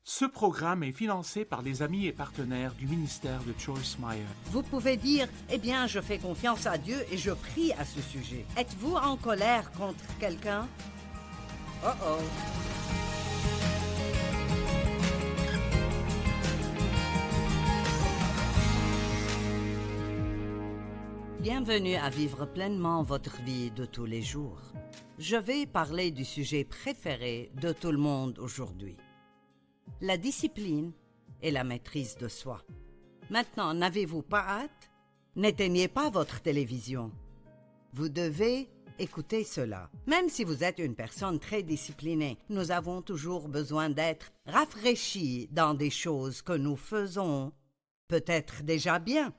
Ce programme est financé par les amis et partenaires du ministère de Joyce Meyer. Vous pouvez dire, eh bien, je fais confiance à Dieu et je prie à ce sujet. Êtes-vous en colère contre quelqu'un? Oh oh. Bienvenue à vivre pleinement votre vie de tous les jours. Je vais parler du sujet préféré de tout le monde aujourd'hui. La discipline et la maîtrise de soi. Maintenant, n'avez-vous pas hâte? N'éteignez pas votre télévision. Vous devez écouter cela. Même si vous êtes une personne très disciplinée, nous avons toujours besoin d'être rafraîchis dans des choses que nous faisons peut-être déjà bien.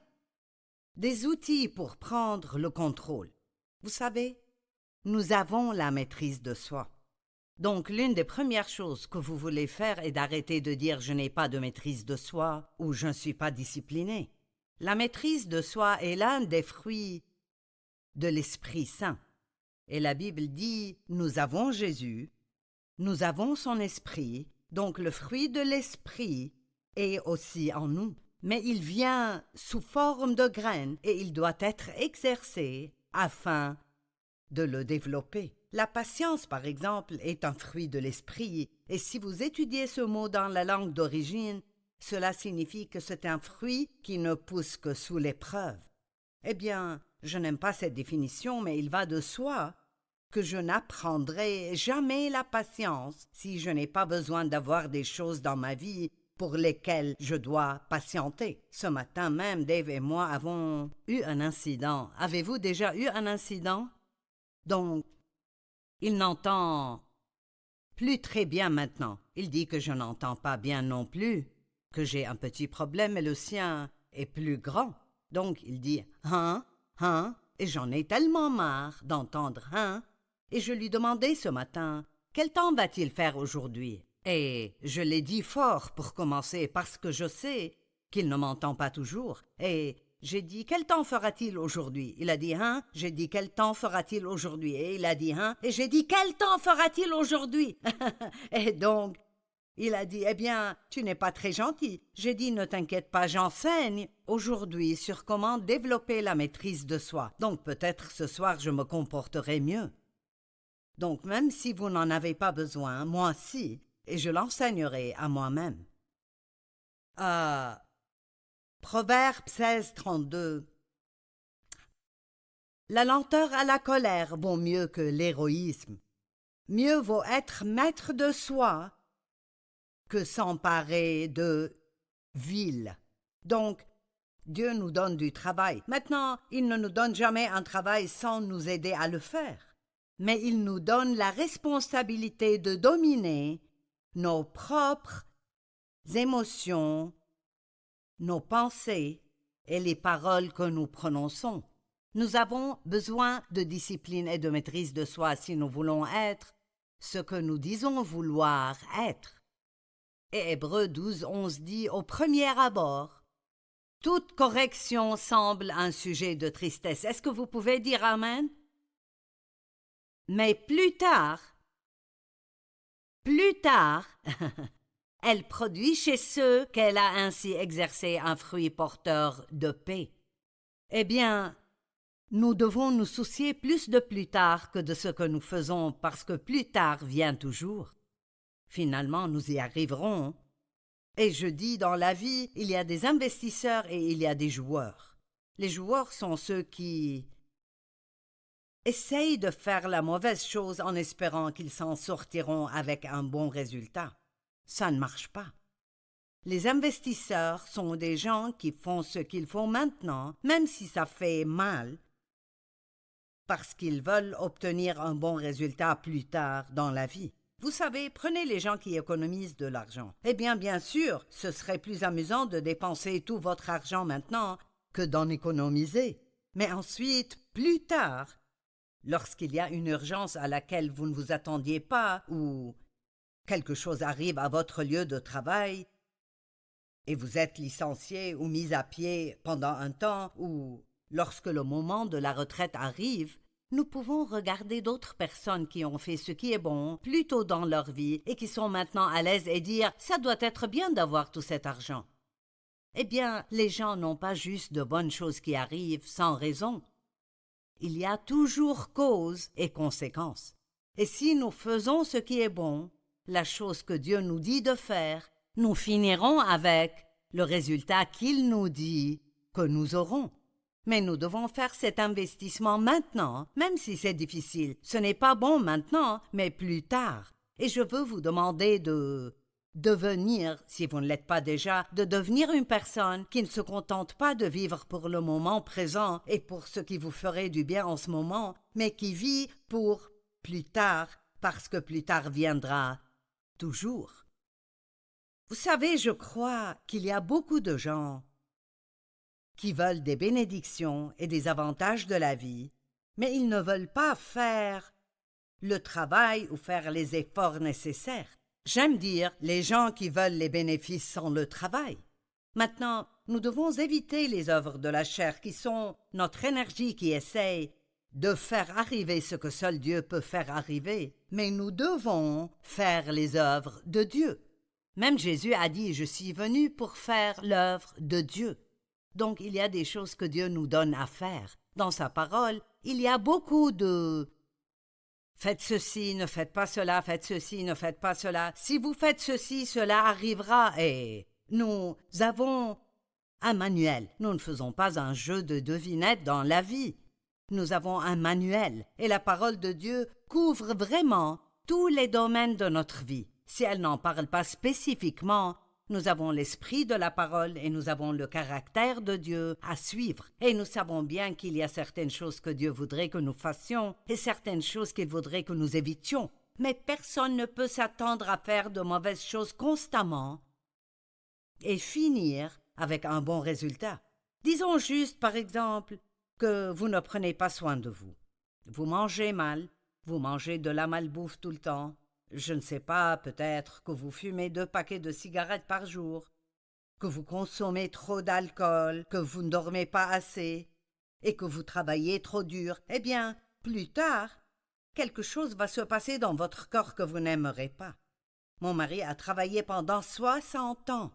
Des outils pour prendre le contrôle. Vous savez, nous avons la maîtrise de soi. Donc, l'une des premières choses que vous voulez faire est d'arrêter de dire « je n'ai pas de maîtrise de soi » ou « je ne suis pas discipliné ». La maîtrise de soi est l'un des fruits de l'Esprit Saint. Et la Bible dit « nous avons Jésus, nous avons son Esprit », donc le fruit de l'Esprit est aussi en nous. Mais il vient sous forme de graines et il doit être exercé afin de le développer. La patience, par exemple, est un fruit de l'esprit, et si vous étudiez ce mot dans la langue d'origine, cela signifie que c'est un fruit qui ne pousse que sous l'épreuve. Eh bien, je n'aime pas cette définition, mais il va de soi que je n'apprendrai jamais la patience si je n'ai pas besoin d'avoir des choses dans ma vie pour lesquelles je dois patienter. Ce matin même, Dave et moi avons eu un incident. Avez-vous déjà eu un incident? Donc, il n'entend plus très bien maintenant. Il dit que je n'entends pas bien non plus, que j'ai un petit problème et le sien est plus grand. Donc, il dit « hein », et j'en ai tellement marre d'entendre « hein ». Et je lui demandais ce matin « quel temps va-t-il faire aujourd'hui ?» Et je l'ai dit fort pour commencer parce que je sais qu'il ne m'entend pas toujours. Et j'ai dit « quel temps fera-t-il aujourd'hui ?» Il a dit « hein ». J'ai dit « quel temps fera-t-il aujourd'hui ?» Et il a dit « hein ». Et j'ai dit « quel temps fera-t-il aujourd'hui ?» Et donc, il a dit « eh bien, tu n'es pas très gentil ». J'ai dit « ne t'inquiète pas, j'enseigne aujourd'hui sur comment développer la maîtrise de soi. Donc peut-être ce soir je me comporterai mieux. » Donc même si vous n'en avez pas besoin, moi si, et je l'enseignerai à moi-même. Proverbe 16, 32. La lenteur à la colère vaut mieux que l'héroïsme. Mieux vaut être maître de soi que s'emparer de ville. Donc, Dieu nous donne du travail. Maintenant, il ne nous donne jamais un travail sans nous aider à le faire. Mais il nous donne la responsabilité de dominer nos propres émotions, nos pensées et les paroles que nous prononçons. Nous avons besoin de discipline et de maîtrise de soi si nous voulons être ce que nous disons vouloir être. Et Hébreux 12, 11 dit au premier abord, toute correction semble un sujet de tristesse. Est-ce que vous pouvez dire Amen? Mais plus tard, elle produit chez ceux qu'elle a ainsi exercé un fruit porteur de paix. Eh bien, nous devons nous soucier plus de plus tard que de ce que nous faisons parce que plus tard vient toujours. Finalement, nous y arriverons. Et je dis, dans la vie, il y a des investisseurs et il y a des joueurs. Les joueurs sont ceux qui essayent de faire la mauvaise chose en espérant qu'ils s'en sortiront avec un bon résultat. Ça ne marche pas. Les investisseurs sont des gens qui font ce qu'il faut maintenant, même si ça fait mal, parce qu'ils veulent obtenir un bon résultat plus tard dans la vie. Vous savez, prenez les gens qui économisent de l'argent. Eh bien sûr, ce serait plus amusant de dépenser tout votre argent maintenant que d'en économiser. Mais ensuite, plus tard, lorsqu'il y a une urgence à laquelle vous ne vous attendiez pas ou quelque chose arrive à votre lieu de travail et vous êtes licencié ou mis à pied pendant un temps ou lorsque le moment de la retraite arrive, Nous pouvons regarder d'autres personnes qui ont fait ce qui est bon plus tôt dans leur vie et qui sont maintenant à l'aise et dire « ça doit être bien d'avoir tout cet argent ». Eh bien, les gens n'ont pas juste de bonnes choses qui arrivent sans raison. Il y a toujours cause et conséquence. Et si nous faisons ce qui est bon, la chose que Dieu nous dit de faire, nous finirons avec le résultat qu'il nous dit que nous aurons. Mais nous devons faire cet investissement maintenant, même si c'est difficile. Ce n'est pas bon maintenant, mais plus tard. Et je veux vous demander de devenir, si vous ne l'êtes pas déjà, de devenir une personne qui ne se contente pas de vivre pour le moment présent et pour ce qui vous ferait du bien en ce moment, mais qui vit pour plus tard, parce que plus tard viendra toujours. Vous savez, je crois qu'il y a beaucoup de gens qui veulent des bénédictions et des avantages de la vie, mais ils ne veulent pas faire le travail ou faire les efforts nécessaires. J'aime dire les gens qui veulent les bénéfices sans le travail. Maintenant, nous devons éviter les œuvres de la chair qui sont notre énergie qui essaye de faire arriver ce que seul Dieu peut faire arriver, mais nous devons faire les œuvres de Dieu. Même Jésus a dit « Je suis venu pour faire l'œuvre de Dieu ». Donc il y a des choses que Dieu nous donne à faire. Dans sa parole, il y a beaucoup de « faites ceci, ne faites pas cela, faites ceci, ne faites pas cela. Si vous faites ceci, cela arrivera. » Et nous avons un manuel. Nous ne faisons pas un jeu de devinettes dans la vie. Nous avons un manuel et la parole de Dieu couvre vraiment tous les domaines de notre vie. Si elle n'en parle pas spécifiquement, nous avons l'esprit de la parole et nous avons le caractère de Dieu à suivre. Et nous savons bien qu'il y a certaines choses que Dieu voudrait que nous fassions et certaines choses qu'il voudrait que nous évitions. Mais personne ne peut s'attendre à faire de mauvaises choses constamment et finir avec un bon résultat. Disons juste, par exemple, que vous ne prenez pas soin de vous. Vous mangez mal, vous mangez de la malbouffe tout le temps. Je ne sais pas, peut-être que vous fumez 2 paquets de cigarettes par jour, que vous consommez trop d'alcool, que vous ne dormez pas assez et que vous travaillez trop dur. Eh bien, plus tard, quelque chose va se passer dans votre corps que vous n'aimerez pas. Mon mari a travaillé pendant 60 ans.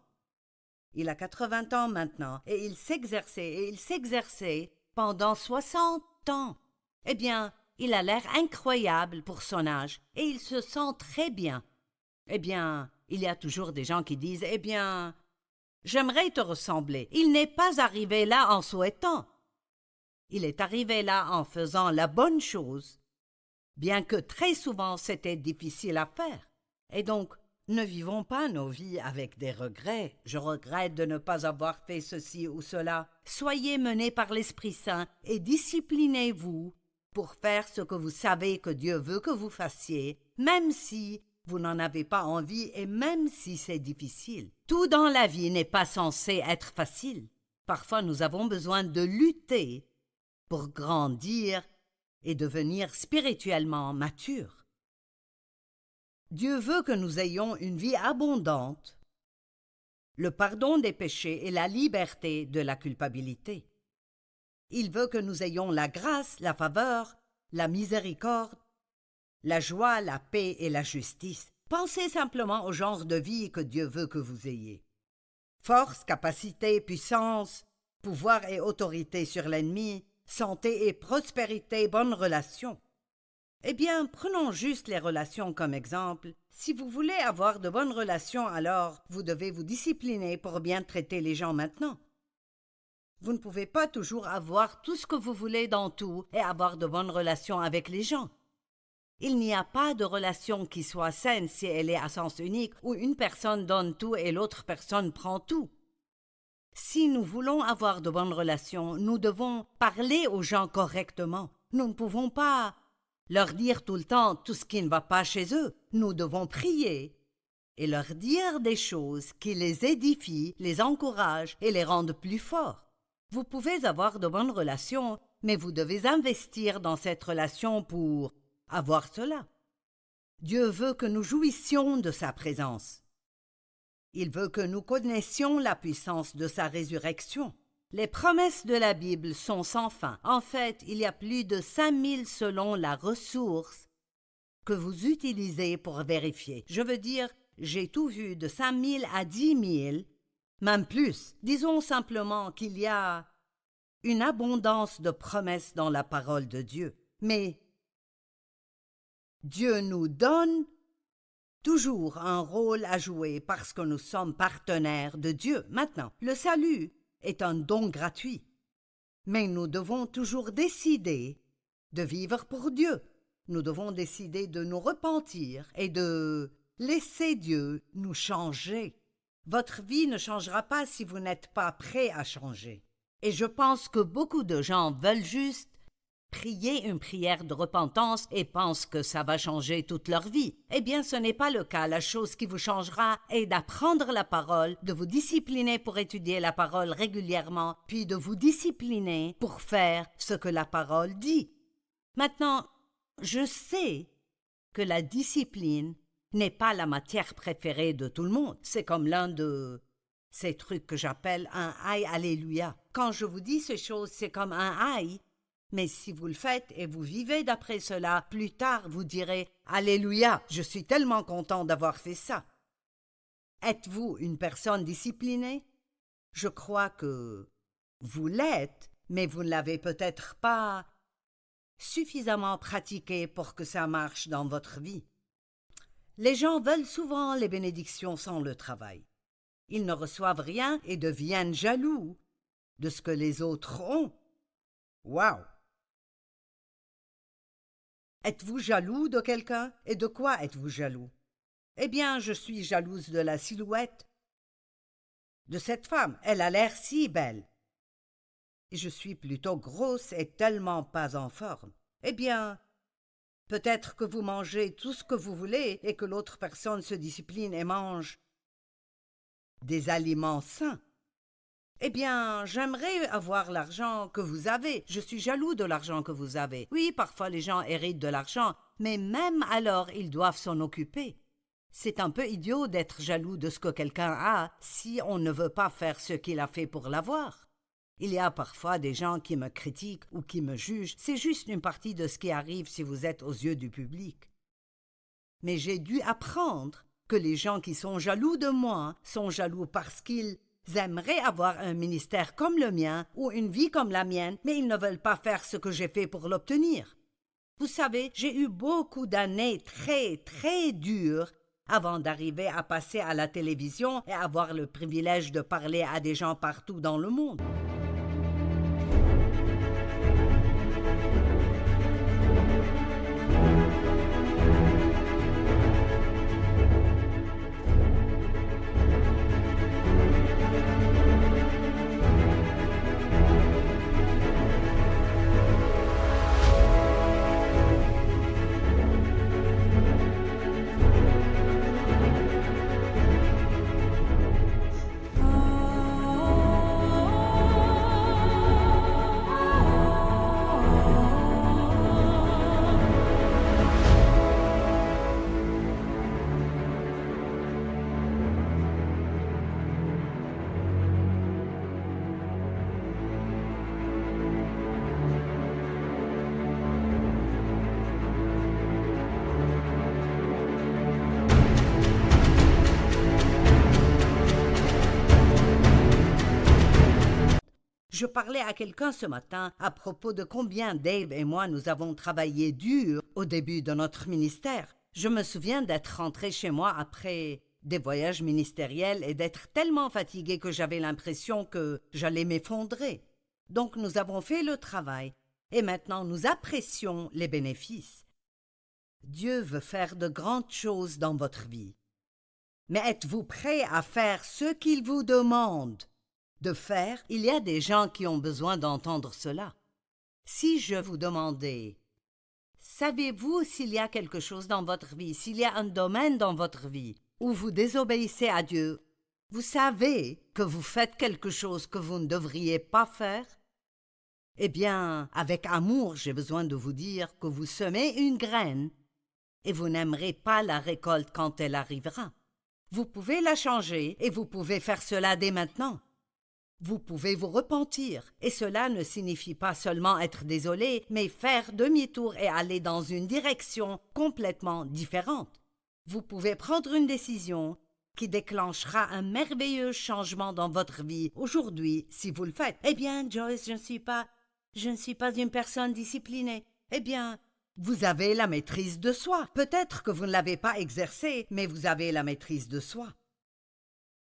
Il a 80 ans maintenant et il s'exerçait pendant 60 ans. Eh bien, il a l'air incroyable pour son âge et il se sent très bien. Eh bien, il y a toujours des gens qui disent « Eh bien, j'aimerais te ressembler. » Il n'est pas arrivé là en souhaitant. Il est arrivé là en faisant la bonne chose, bien que très souvent c'était difficile à faire. Et donc, ne vivons pas nos vies avec des regrets. Je regrette de ne pas avoir fait ceci ou cela. Soyez menés par l'Esprit Saint et disciplinez-vous pour faire ce que vous savez que Dieu veut que vous fassiez, même si vous n'en avez pas envie et même si c'est difficile. Tout dans la vie n'est pas censé être facile. Parfois, nous avons besoin de lutter pour grandir et devenir spirituellement matures. Dieu veut que nous ayons une vie abondante, le pardon des péchés et la liberté de la culpabilité. Il veut que nous ayons la grâce, la faveur, la miséricorde, la joie, la paix et la justice. Pensez simplement au genre de vie que Dieu veut que vous ayez. Force, capacité, puissance, pouvoir et autorité sur l'ennemi, santé et prospérité, bonnes relations. Eh bien, prenons juste les relations comme exemple. Si vous voulez avoir de bonnes relations, alors vous devez vous discipliner pour bien traiter les gens maintenant. Vous ne pouvez pas toujours avoir tout ce que vous voulez dans tout et avoir de bonnes relations avec les gens. Il n'y a pas de relation qui soit saine si elle est à sens unique où une personne donne tout et l'autre personne prend tout. Si nous voulons avoir de bonnes relations, nous devons parler aux gens correctement. Nous ne pouvons pas leur dire tout le temps tout ce qui ne va pas chez eux. Nous devons prier et leur dire des choses qui les édifient, les encouragent et les rendent plus forts. Vous pouvez avoir de bonnes relations, mais vous devez investir dans cette relation pour avoir cela. Dieu veut que nous jouissions de sa présence. Il veut que nous connaissions la puissance de sa résurrection. Les promesses de la Bible sont sans fin. En fait, il y a plus de 5000 selon la ressource que vous utilisez pour vérifier. Je veux dire, j'ai tout vu de 5000 à 10 000, même plus. Disons simplement qu'il y a une abondance de promesses dans la parole de Dieu. Mais Dieu nous donne toujours un rôle à jouer parce que nous sommes partenaires de Dieu. Maintenant, le salut est un don gratuit, mais nous devons toujours décider de vivre pour Dieu. Nous devons décider de nous repentir et de laisser Dieu nous changer. Votre vie ne changera pas si vous n'êtes pas prêt à changer. Et je pense que beaucoup de gens veulent juste prier une prière de repentance et pensent que ça va changer toute leur vie. Eh bien, ce n'est pas le cas. La chose qui vous changera est d'apprendre la parole, de vous discipliner pour étudier la parole régulièrement, puis de vous discipliner pour faire ce que la parole dit. Maintenant, je sais que la discipline n'est pas la matière préférée de tout le monde. C'est comme l'un de ces trucs que j'appelle un « aïe, alléluia ». Quand je vous dis ces choses, c'est comme un « aïe », mais si vous le faites et vous vivez d'après cela, plus tard vous direz « Alléluia, je suis tellement content d'avoir fait ça ». Êtes-vous une personne disciplinée? Je crois que vous l'êtes, mais vous ne l'avez peut-être pas suffisamment pratiqué pour que ça marche dans votre vie. Les gens veulent souvent les bénédictions sans le travail. Ils ne reçoivent rien et deviennent jaloux de ce que les autres ont. Wow! Êtes-vous jaloux de quelqu'un? Et de quoi êtes-vous jaloux? Eh bien, je suis jalouse de la silhouette de cette femme. Elle a l'air si belle. Et je suis plutôt grosse et tellement pas en forme. Eh bien, peut-être que vous mangez tout ce que vous voulez et que l'autre personne se discipline et mange des aliments sains. Eh bien, j'aimerais avoir l'argent que vous avez. Je suis jaloux de l'argent que vous avez. Oui, parfois les gens héritent de l'argent, mais même alors, ils doivent s'en occuper. C'est un peu idiot d'être jaloux de ce que quelqu'un a si on ne veut pas faire ce qu'il a fait pour l'avoir. Il y a parfois des gens qui me critiquent ou qui me jugent. C'est juste une partie de ce qui arrive si vous êtes aux yeux du public. Mais j'ai dû apprendre que les gens qui sont jaloux de moi sont jaloux parce qu'ils aimeraient avoir un ministère comme le mien ou une vie comme la mienne, mais ils ne veulent pas faire ce que j'ai fait pour l'obtenir. Vous savez, j'ai eu beaucoup d'années très, très dures avant d'arriver à passer à la télévision et avoir le privilège de parler à des gens partout dans le monde. Je parlais à quelqu'un ce matin à propos de combien Dave et moi nous avons travaillé dur au début de notre ministère. Je me souviens d'être rentré chez moi après des voyages ministériels et d'être tellement fatigué que j'avais l'impression que j'allais m'effondrer. Donc nous avons fait le travail et maintenant nous apprécions les bénéfices. Dieu veut faire de grandes choses dans votre vie. Mais êtes-vous prêt à faire ce qu'il vous demande de faire? Il y a des gens qui ont besoin d'entendre cela. Si je vous demandais, savez-vous s'il y a quelque chose dans votre vie, s'il y a un domaine dans votre vie où vous désobéissez à Dieu, vous savez que vous faites quelque chose que vous ne devriez pas faire? Eh bien, avec amour, j'ai besoin de vous dire que vous semez une graine et vous n'aimerez pas la récolte quand elle arrivera. Vous pouvez la changer et vous pouvez faire cela dès maintenant. Vous pouvez vous repentir, et cela ne signifie pas seulement être désolé, mais faire demi-tour et aller dans une direction complètement différente. Vous pouvez prendre une décision qui déclenchera un merveilleux changement dans votre vie aujourd'hui si vous le faites. Eh bien, Joyce, je ne suis pas une personne disciplinée. Eh bien, vous avez la maîtrise de soi. Peut-être que vous ne l'avez pas exercée, mais vous avez la maîtrise de soi.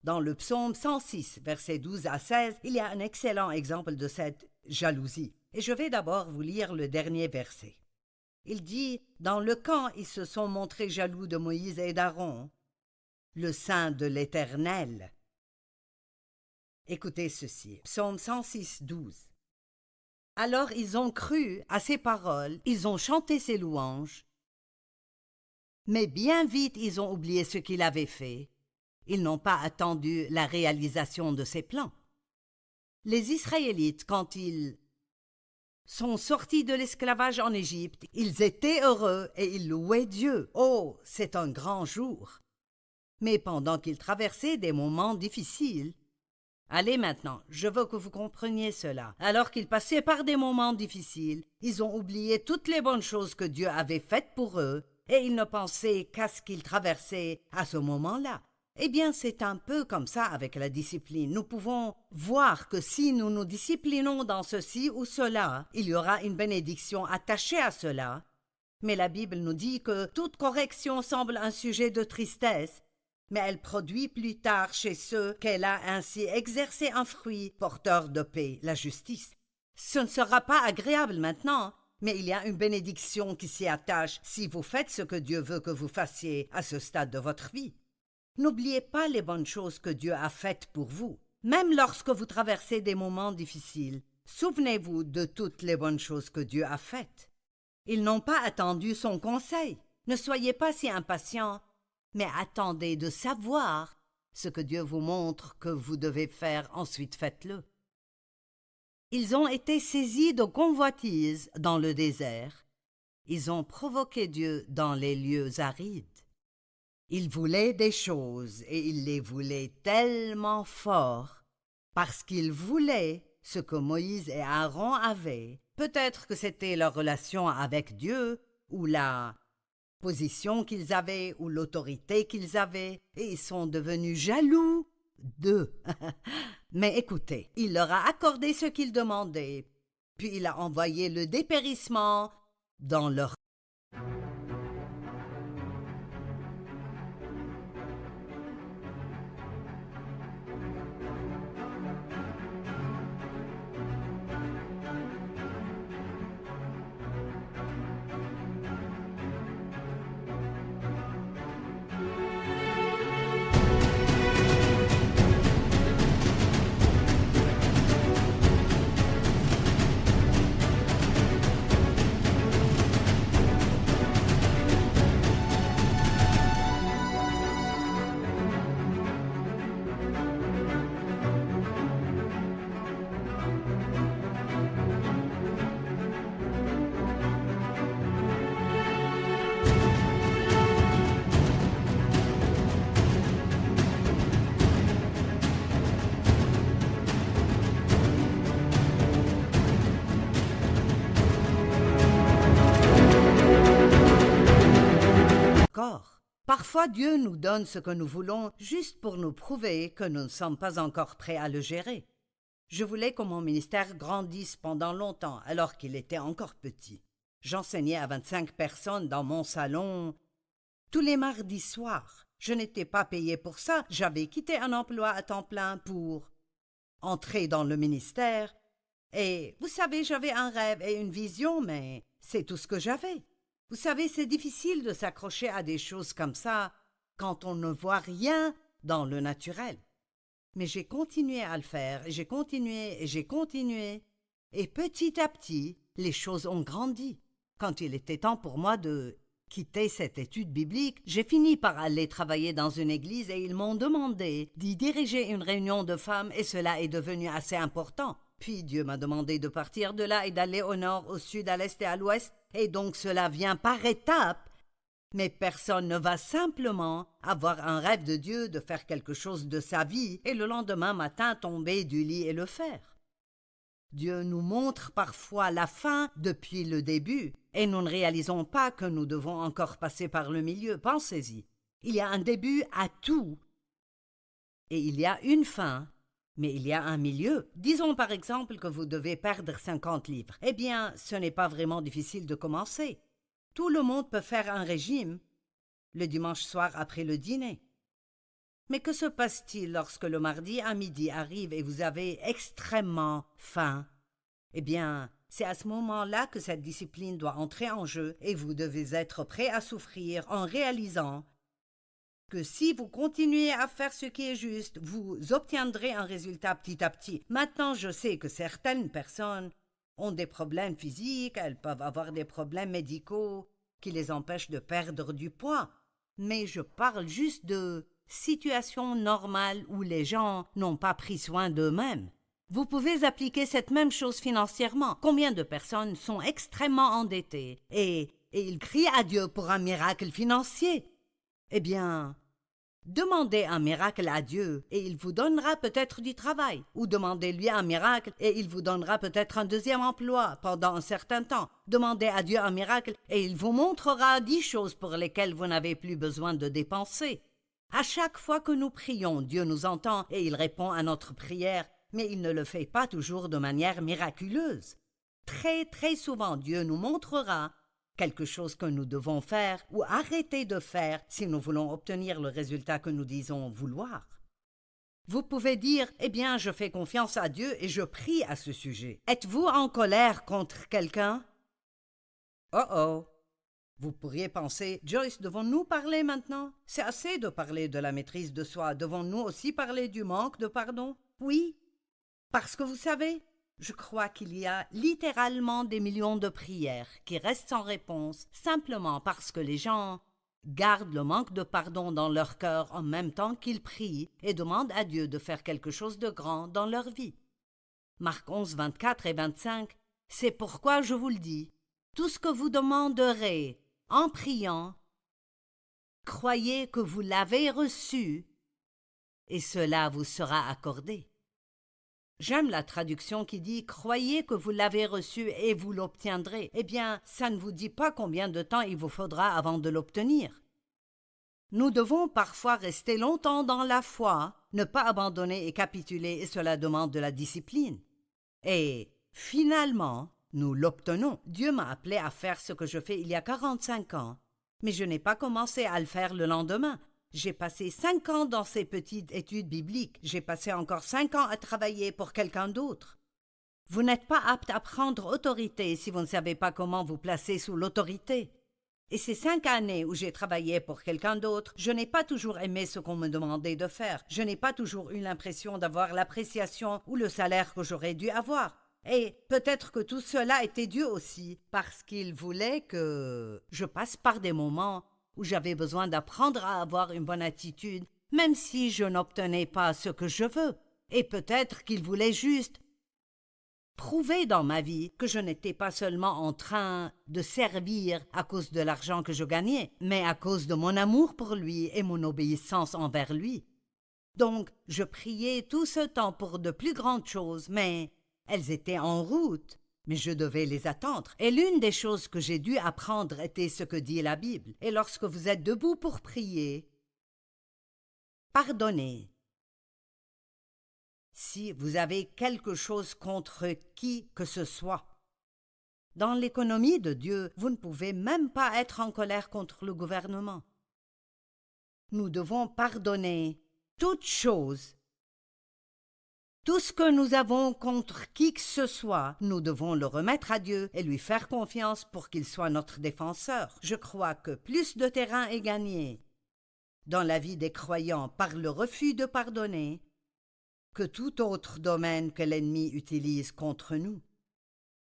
Dans le psaume 106, versets 12 à 16, il y a un excellent exemple de cette jalousie. Et je vais d'abord vous lire le dernier verset. Il dit « Dans le camp, ils se sont montrés jaloux de Moïse et d'Aaron, le saint de l'Éternel. » Écoutez ceci, psaume 106, 12. Alors ils ont cru à ses paroles, ils ont chanté ses louanges, mais bien vite ils ont oublié ce qu'il avait fait. Ils n'ont pas attendu la réalisation de ses plans. Les Israélites, quand ils sont sortis de l'esclavage en Égypte, ils étaient heureux et ils louaient Dieu. Oh, c'est un grand jour! Mais pendant qu'ils traversaient des moments difficiles, allez maintenant, je veux que vous compreniez cela. Alors qu'ils passaient par des moments difficiles, ils ont oublié toutes les bonnes choses que Dieu avait faites pour eux et ils ne pensaient qu'à ce qu'ils traversaient à ce moment-là. Eh bien, c'est un peu comme ça avec la discipline. Nous pouvons voir que si nous nous disciplinons dans ceci ou cela, il y aura une bénédiction attachée à cela. Mais la Bible nous dit que toute correction semble un sujet de tristesse, mais elle produit plus tard chez ceux qu'elle a ainsi exercé un fruit porteur de paix, la justice. Ce ne sera pas agréable maintenant, mais il y a une bénédiction qui s'y attache si vous faites ce que Dieu veut que vous fassiez à ce stade de votre vie. N'oubliez pas les bonnes choses que Dieu a faites pour vous. Même lorsque vous traversez des moments difficiles, souvenez-vous de toutes les bonnes choses que Dieu a faites. Ils n'ont pas attendu son conseil. Ne soyez pas si impatients, mais attendez de savoir ce que Dieu vous montre que vous devez faire, ensuite faites-le. Ils ont été saisis de convoitise dans le désert. Ils ont provoqué Dieu dans les lieux arides. Ils voulaient des choses et ils les voulaient tellement fort parce qu'ils voulaient ce que Moïse et Aaron avaient. Peut-être que c'était leur relation avec Dieu ou la position qu'ils avaient ou l'autorité qu'ils avaient et ils sont devenus jaloux d'eux. Mais écoutez, il leur a accordé ce qu'ils demandaient, puis il a envoyé le dépérissement dans leur corps. Parfois Dieu nous donne ce que nous voulons juste pour nous prouver que nous ne sommes pas encore prêts à le gérer. Je voulais que mon ministère grandisse pendant longtemps alors qu'il était encore petit. J'enseignais à 25 personnes dans mon salon tous les mardis soirs. Je n'étais pas payée pour ça, j'avais quitté un emploi à temps plein pour entrer dans le ministère. Et vous savez, j'avais un rêve et une vision, mais c'est tout ce que j'avais. Vous savez, c'est difficile de s'accrocher à des choses comme ça quand on ne voit rien dans le naturel. Mais j'ai continué à le faire, et j'ai continué, et j'ai continué. Et petit à petit, les choses ont grandi. Quand il était temps pour moi de quitter cette étude biblique, j'ai fini par aller travailler dans une église et ils m'ont demandé d'y diriger une réunion de femmes et cela est devenu assez important. Puis Dieu m'a demandé de partir de là et d'aller au nord, au sud, à l'est et à l'ouest. Et donc cela vient par étapes. Mais personne ne va simplement avoir un rêve de Dieu de faire quelque chose de sa vie et le lendemain matin tomber du lit et le faire. Dieu nous montre parfois la fin depuis le début et nous ne réalisons pas que nous devons encore passer par le milieu. Pensez-y, il y a un début à tout et il y a une fin, mais il y a un milieu. Disons par exemple que vous devez perdre 50 livres. Eh bien, ce n'est pas vraiment difficile de commencer. Tout le monde peut faire un régime le dimanche soir après le dîner. Mais que se passe-t-il lorsque le mardi à midi arrive et vous avez extrêmement faim? Eh bien, c'est à ce moment-là que cette discipline doit entrer en jeu et vous devez être prêt à souffrir en réalisant que si vous continuez à faire ce qui est juste, vous obtiendrez un résultat petit à petit. Maintenant, je sais que certaines personnes ont des problèmes physiques, elles peuvent avoir des problèmes médicaux qui les empêchent de perdre du poids. Mais je parle juste de situations normales où les gens n'ont pas pris soin d'eux-mêmes. Vous pouvez appliquer cette même chose financièrement. Combien de personnes sont extrêmement endettées et ils crient à Dieu pour un miracle financier? Eh bien, demandez un miracle à Dieu et il vous donnera peut-être du travail. Ou demandez-lui un miracle et il vous donnera peut-être un deuxième emploi pendant un certain temps. Demandez à Dieu un miracle et il vous montrera 10 choses pour lesquelles vous n'avez plus besoin de dépenser. À chaque fois que nous prions, Dieu nous entend et il répond à notre prière, mais il ne le fait pas toujours de manière miraculeuse. Très, très souvent, Dieu nous montrera quelque chose que nous devons faire ou arrêter de faire si nous voulons obtenir le résultat que nous disons vouloir. Vous pouvez dire « Eh bien, je fais confiance à Dieu et je prie à ce sujet. » Êtes-vous en colère contre quelqu'un? Oh! Vous pourriez penser « Joyce, devons-nous parler maintenant? C'est assez de parler de la maîtrise de soi. Devons-nous aussi parler du manque de pardon? » Oui, parce que vous savez, je crois qu'il y a littéralement des millions de prières qui restent sans réponse simplement parce que les gens gardent le manque de pardon dans leur cœur en même temps qu'ils prient et demandent à Dieu de faire quelque chose de grand dans leur vie. Marc 11, 24 et 25, c'est pourquoi je vous le dis, tout ce que vous demanderez en priant, croyez que vous l'avez reçu et cela vous sera accordé. J'aime la traduction qui dit « Croyez que vous l'avez reçu et vous l'obtiendrez ». Eh bien, ça ne vous dit pas combien de temps il vous faudra avant de l'obtenir. Nous devons parfois rester longtemps dans la foi, ne pas abandonner et capituler, et cela demande de la discipline. Et finalement, nous l'obtenons. Dieu m'a appelé à faire ce que je fais il y a 45 ans, mais je n'ai pas commencé à le faire le lendemain. J'ai passé 5 ans dans ces petites études bibliques. J'ai passé encore 5 ans à travailler pour quelqu'un d'autre. Vous n'êtes pas apte à prendre autorité si vous ne savez pas comment vous placer sous l'autorité. Et ces 5 années où j'ai travaillé pour quelqu'un d'autre, je n'ai pas toujours aimé ce qu'on me demandait de faire. Je n'ai pas toujours eu l'impression d'avoir l'appréciation ou le salaire que j'aurais dû avoir. Et peut-être que tout cela était Dieu aussi, parce qu'il voulait que je passe par des moments où j'avais besoin d'apprendre à avoir une bonne attitude, même si je n'obtenais pas ce que je veux. Et peut-être qu'il voulait juste prouver dans ma vie que je n'étais pas seulement en train de servir à cause de l'argent que je gagnais, mais à cause de mon amour pour lui et mon obéissance envers lui. Donc, je priais tout ce temps pour de plus grandes choses, mais elles étaient en route. Mais je devais les attendre. Et l'une des choses que j'ai dû apprendre était ce que dit la Bible. Et lorsque vous êtes debout pour prier, pardonnez. Si vous avez quelque chose contre qui que ce soit. Dans l'économie de Dieu, vous ne pouvez même pas être en colère contre le gouvernement. Nous devons pardonner toute chose. Tout ce que nous avons contre qui que ce soit, nous devons le remettre à Dieu et lui faire confiance pour qu'il soit notre défenseur. Je crois que plus de terrain est gagné dans la vie des croyants par le refus de pardonner que tout autre domaine que l'ennemi utilise contre nous.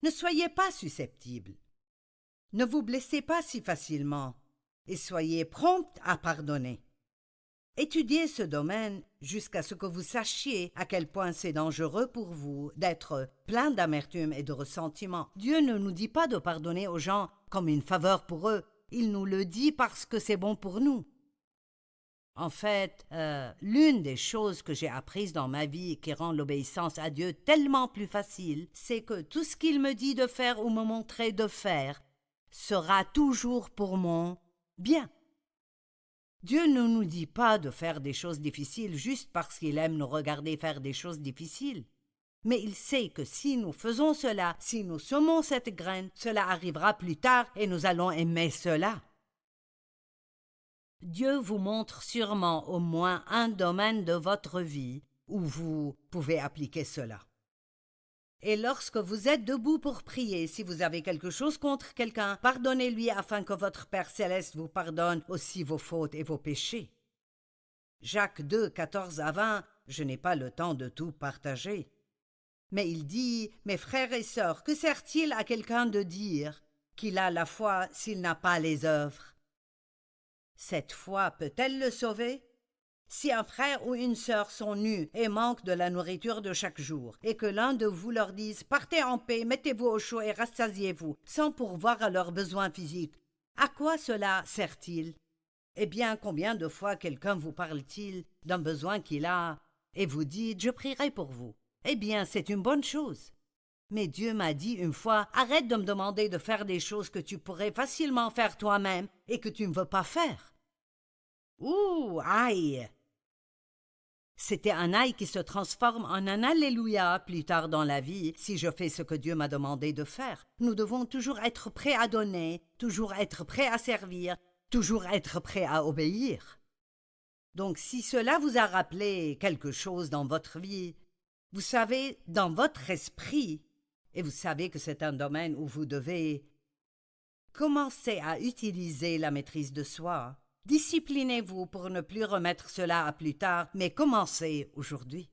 Ne soyez pas susceptibles. Ne vous blessez pas si facilement et soyez prompts à pardonner. Étudiez ce domaine jusqu'à ce que vous sachiez à quel point c'est dangereux pour vous d'être plein d'amertume et de ressentiment. Dieu ne nous dit pas de pardonner aux gens comme une faveur pour eux. Il nous le dit parce que c'est bon pour nous. En fait, l'une des choses que j'ai apprises dans ma vie qui rend l'obéissance à Dieu tellement plus facile, c'est que tout ce qu'il me dit de faire ou me montrer de faire sera toujours pour mon bien. Dieu ne nous dit pas de faire des choses difficiles juste parce qu'il aime nous regarder faire des choses difficiles. Mais il sait que si nous faisons cela, si nous semons cette graine, cela arrivera plus tard et nous allons aimer cela. Dieu vous montre sûrement au moins un domaine de votre vie où vous pouvez appliquer cela. Et lorsque vous êtes debout pour prier, si vous avez quelque chose contre quelqu'un, pardonnez-lui afin que votre Père céleste vous pardonne aussi vos fautes et vos péchés. Jacques 2, 14 à 20, je n'ai pas le temps de tout partager. Mais il dit, « Mes frères et sœurs, que sert-il à quelqu'un de dire qu'il a la foi s'il n'a pas les œuvres? Cette foi peut-elle le sauver? Si un frère ou une sœur sont nus et manquent de la nourriture de chaque jour, et que l'un de vous leur dise « Partez en paix, mettez-vous au chaud et rassasiez-vous » sans pourvoir à leurs besoins physiques, à quoi cela sert-il? Eh bien, combien de fois quelqu'un vous parle-t-il d'un besoin qu'il a et vous dites « Je prierai pour vous ». Eh bien, c'est une bonne chose. Mais Dieu m'a dit une fois, arrête de me demander de faire des choses que tu pourrais facilement faire toi-même et que tu ne veux pas faire. Ouh, aïe! C'était un aïe qui se transforme en un alléluia plus tard dans la vie si je fais ce que Dieu m'a demandé de faire. Nous devons toujours être prêts à donner, toujours être prêts à servir, toujours être prêts à obéir. Donc si cela vous a rappelé quelque chose dans votre vie, vous savez, dans votre esprit, et vous savez que c'est un domaine où vous devez commencer à utiliser la maîtrise de soi. Disciplinez-vous pour ne plus remettre cela à plus tard, mais commencez aujourd'hui.